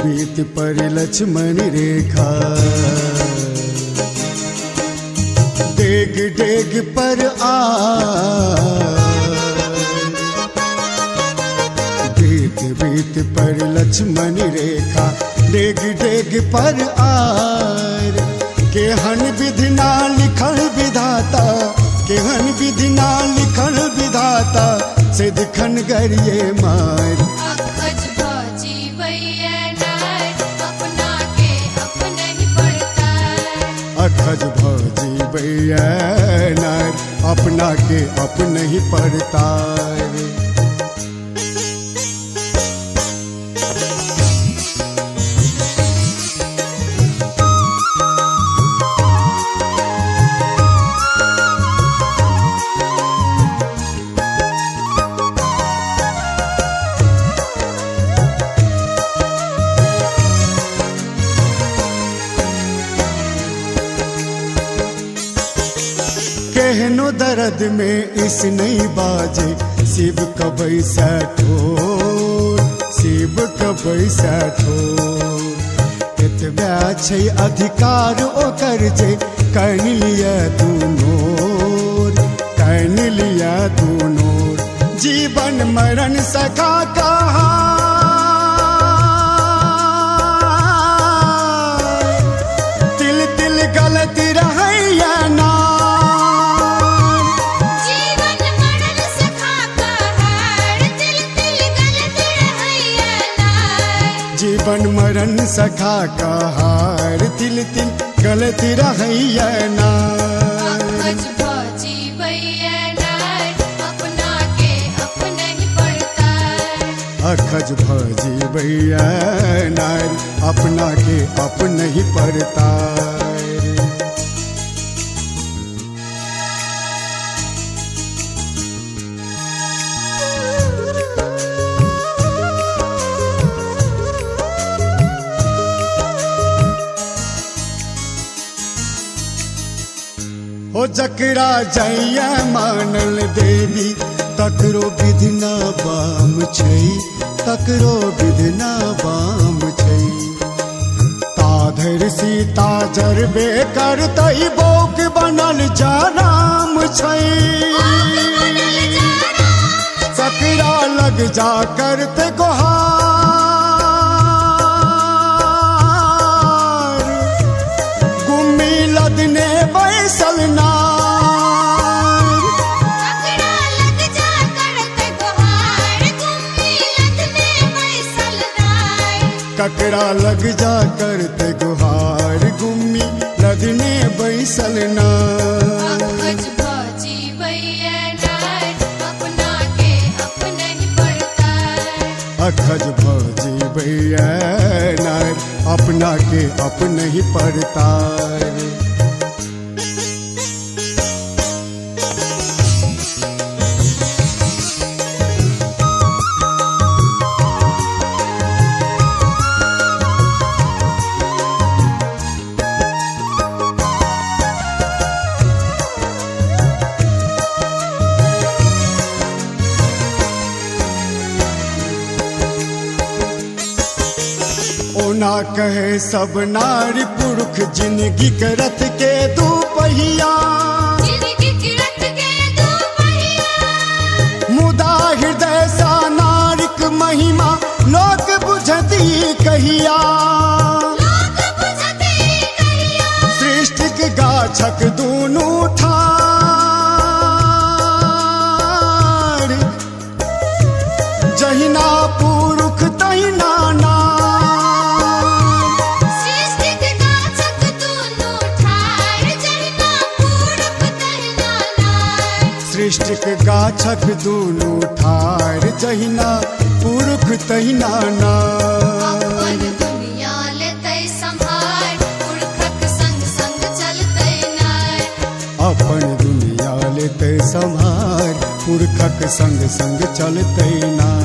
बीत पर लक्ष्मण रेखा, डेग डेग पर आ बीत बीत पर लक्ष्मण रेखा, डेग डेग पर आर। केहन विधि ना लिखल विधाता, केहन विधि ना लिखल विधाता, से दिखन गरिए मार। अखज भौजी भैया नार, अपना के अपने ही पड़ता। अखज भौजी भैया नार, अपना के अपने ही पड़ता। कहनो दर्द में इस नहीं बाजे, शिव कबई ठोर, शिव कबई ठोर। एतबा छै अधिकार ओकर जे कैन लिया दूनोर, कैन लिया दूनोर। जीवन मरण सखा कहा, तिल तिल गलत रहैया ना। जीवन मरण सखा का हार, तिल तिल गलत रहैया नार। अखज भौजी भैया नार, अपना के अपने ही पड़ता। अखज भौजी भैया नार, अपना के अपने ही पड़ता। ओ जकरा जैया मानल देवी, तकरो विधना बाम छै, तकरो विधना बाम छै। ताधर सीता जरबे करतै, बोक बनल जा राम छै। सकरा लग जा करते गोहार, गुम्मी लदने बैसल नार। सकरा लग जा करते गोहार, गुम्मी लदने बैसल नार। ककरा लग जा करते गुहार, गुम्मी लदने बैसल नार। अखज भौजी भैया नार, अपना के अपने ही पड़ता। अखज भौजी भैया नार, अपना के अपने ही पड़ता। ओना कहे सब नारी पुरुष, जिंदगी के रथ के दू पहिया। जिंदगी के रथ के दू पहिया। मुदा हृदय सा नारिक महिमा, लोक बुझती कहिया। लोक बुझती कहिया। सृष्टि के गाछक दूनू ठार, जहिना पुरुष तहिना नार। सृष्टिक गाछक दूनू ठार, जहिना पुरुष तहिना नार। अपन दुनिया लेतै संभार, पुरखक संग संग चलतै नार। अपन दुनिया लेतै संभार, पुरखक संग संग चलतै नार।